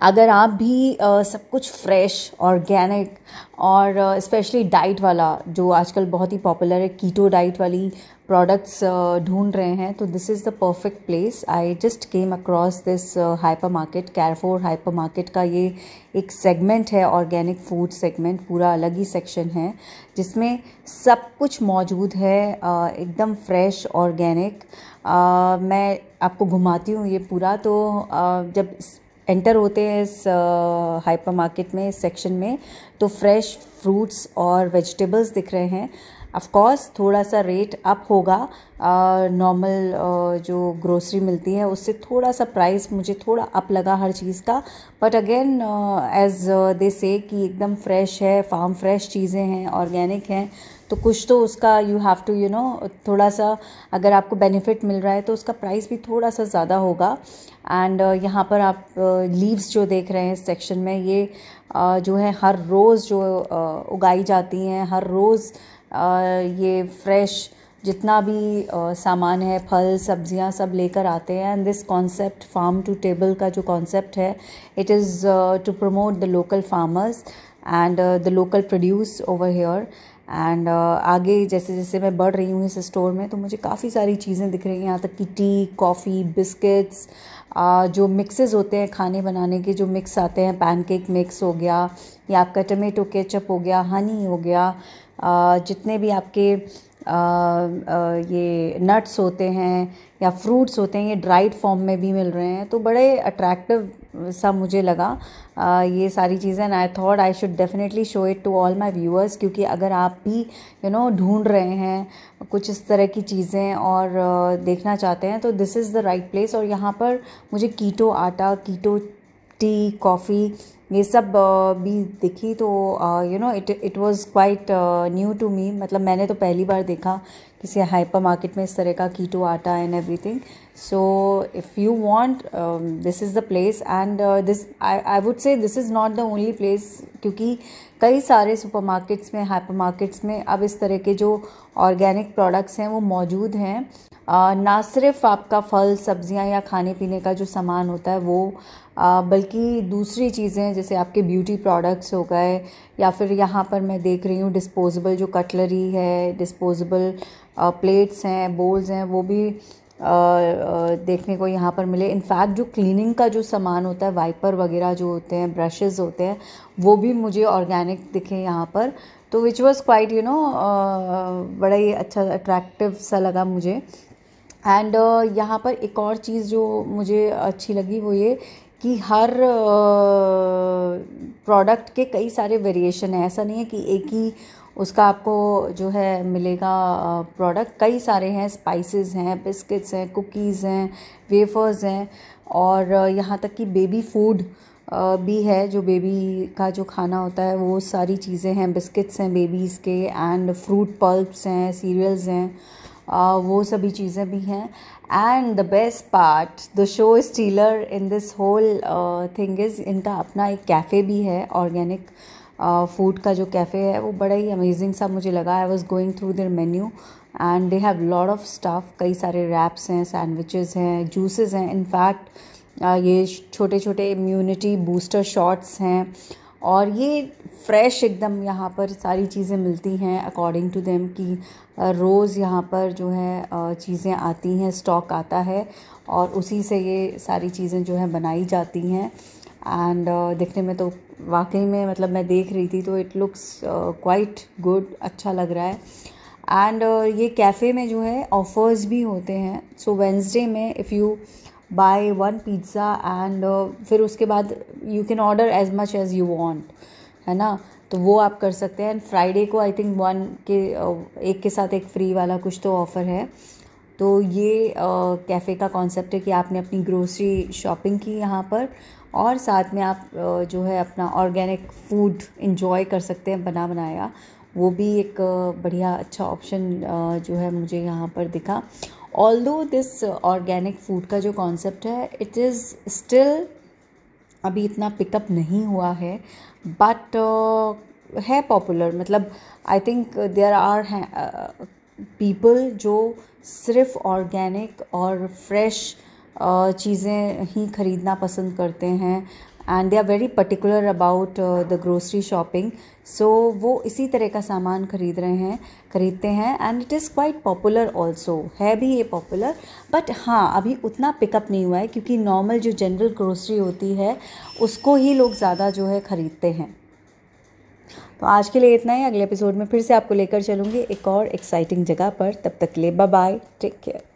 अगर आप भी सब कुछ फ्रेश ऑर्गेनिक और स्पेशली डाइट वाला, जो आजकल बहुत ही पॉपुलर है, कीटो डाइट वाली प्रोडक्ट्स ढूंढ रहे हैं, तो this is the perfect place. I just came across this hyper market, Carrefour hyper market का ये एक सेगमेंट है, ऑर्गेनिक फूड सेगमेंट, पूरा अलग ही सेक्शन है जिसमें सब कुछ मौजूद है, एकदम फ्रेश ऑर्गेनिक। मैं आपको घुमाती हूँ ये पूरा। तो जब एंटर होते हैं इस हाइपर मार्केट में, इस सेक्शन में, तो फ्रेश फ्रूट्स और वेजिटेबल्स दिख रहे हैं। ऑफ कोर्स थोड़ा सा रेट अप होगा, नॉर्मल जो ग्रोसरी मिलती है उससे थोड़ा सा प्राइस मुझे थोड़ा अप लगा हर चीज़ का। बट अगेन एज दे से कि एकदम फ्रेश है, फार्म फ्रेश चीज़ें हैं, ऑर्गेनिक हैं, तो कुछ तो उसका यू हैव टू थोड़ा सा, अगर आपको बेनिफिट मिल रहा है तो उसका प्राइस भी थोड़ा सा ज़्यादा होगा। एंड यहाँ पर आप लीव्स जो देख रहे हैं इस सेक्शन में, ये जो है हर रोज़ जो उगाई जाती हैं, हर रोज़ ये फ्रेश जितना भी सामान है, फल सब्जियां सब लेकर आते हैं। And this concept farm to table का जो कॉन्सेप्ट है, it is to promote the local farmers and the local produce over here. And आगे जैसे जैसे मैं बढ़ रही हूँ इस स्टोर में, तो मुझे काफ़ी सारी चीज़ें दिख रही हैं, यहाँ तक कि टी, कॉफ़ी, बिस्किट्स, जो मिक्सेस होते हैं खाने बनाने के, जो मिक्स आते हैं, पैनकेक मिक्स हो गया, या आपका टमेटो केचप हो गया, हनी हो गया, जितने भी आपके ये नट्स होते हैं या फ्रूट्स होते हैं, ये ड्राइड फॉर्म में भी मिल रहे हैं। तो बड़े अट्रैक्टिव सा मुझे लगा ये सारी चीज़ें। And I thought I should definitely show it to all my viewers, क्योंकि अगर आप भी ढूंढ रहे हैं कुछ इस तरह की चीज़ें और देखना चाहते हैं, तो this is the right place. और यहाँ पर मुझे कीटो आटा, कीटो टी, कॉफ़ी, ये सब भी दिखी। तो it was quite new to me, मतलब मैंने तो पहली बार देखा किसी हाइपर मार्केट में इस तरह का कीटो आटा and everything. So if you want, this is the place. And this I would say this is not the only place, क्योंकि कई सारे सुपरमार्केट्स में, हाइपर मार्केट्स में अब इस तरह के जो ऑर्गेनिक प्रोडक्ट्स हैं वो मौजूद हैं। ना सिर्फ आपका फल सब्जियां या खाने पीने का जो सामान होता है वो, बल्कि दूसरी चीज़ें जैसे आपके ब्यूटी प्रोडक्ट्स हो गए, या फिर यहाँ पर मैं देख रही हूँ डिस्पोजेबल जो कटलरी है, डिस्पोजेबल प्लेट्स हैं, बोल्स हैं, वो भी देखने को यहाँ पर मिले। इनफैक्ट जो क्लीनिंग का जो सामान होता है, वाइपर वगैरह जो होते हैं, ब्रशेस होते हैं, वो भी मुझे ऑर्गेनिक दिखे यहाँ पर। तो विच वॉज क्वाइट बड़ा ही अच्छा अट्रैक्टिव सा लगा मुझे। एंड यहाँ पर एक और चीज़ जो मुझे अच्छी लगी वो ये कि हर प्रोडक्ट के कई सारे वेरिएशन हैं। ऐसा नहीं है कि एक ही उसका आपको जो है मिलेगा प्रोडक्ट, कई सारे हैं, स्पाइसेस हैं, बिस्किट्स हैं, कुकीज़ हैं, वेफर्स हैं, और यहाँ तक कि बेबी फूड भी है, जो बेबी का जो खाना होता है वो सारी चीज़ें हैं, बिस्किट्स हैं बेबीज़ के, एंड फ्रूट पल्प्स हैं, सीरियल्स हैं, वो सभी चीज़ें भी हैं। And the best part, the show stealer in this whole thing is, इनका अपना एक कैफ़े भी है, ऑर्गेनिक फूड का जो कैफ़े है वो बड़ा ही अमेजिंग सा मुझे लगा। I was going through their menu and they have lot of stuff, कई सारे रैप्स हैं, सैंडविचेस हैं, जूसेस हैं, इनफैक्ट ये छोटे छोटे इम्यूनिटी बूस्टर शॉट्स हैं, और ये फ्रेश एकदम यहाँ पर सारी चीज़ें मिलती हैं अकॉर्डिंग टू देम, कि रोज़ यहाँ पर जो है चीज़ें आती हैं, स्टॉक आता है, और उसी से ये सारी चीज़ें जो हैं बनाई जाती हैं। एंड देखने में तो वाकई में, मतलब मैं देख रही थी तो इट लुक्स क्वाइट गुड, अच्छा लग रहा है। एंड ये कैफ़े में जो है ऑफ़र्स भी होते हैं। सो वेंसडे में if you buy 1 pizza and फिर उसके बाद you can order as much as you want, है ना, तो वो आप कर सकते हैं। एंड फ्राइडे को आई थिंक 1 के एक के साथ एक फ्री वाला कुछ तो ऑफ़र है। तो ये कैफ़े का कॉन्सेप्ट है कि आपने अपनी ग्रोसरी शॉपिंग की यहाँ पर, और साथ में आप जो है अपना ऑर्गेनिक फूड इंजॉय कर सकते हैं बना बनाया। वो भी एक बढ़िया अच्छा ऑप्शन जो है मुझे यहाँ पर दिखा। ऑल्दो दिस ऑर्गेनिक फूड का जो कॉन्सेप्ट है, इट इज़ स्टिल अभी इतना पिकअप नहीं हुआ है, बट है पॉपुलर। मतलब I think there are people जो सिर्फ ऑर्गेनिक और फ्रेश चीज़ें ही ख़रीदना पसंद करते हैं and they are very particular about the grocery shopping. So वो इसी तरह का सामान खरीदते हैं and it is quite popular also, है भी ये पॉपुलर, बट हाँ अभी उतना पिकअप नहीं हुआ है क्योंकि नॉर्मल जो जनरल ग्रोसरी होती है उसको ही लोग ज़्यादा जो है ख़रीदते हैं। तो आज के लिए इतना ही, अगले एपिसोड में फिर से आपको लेकर चलूँगी एक और एक्साइटिंग जगह पर। तब तक के लिए बाय बाय, टेक केयर।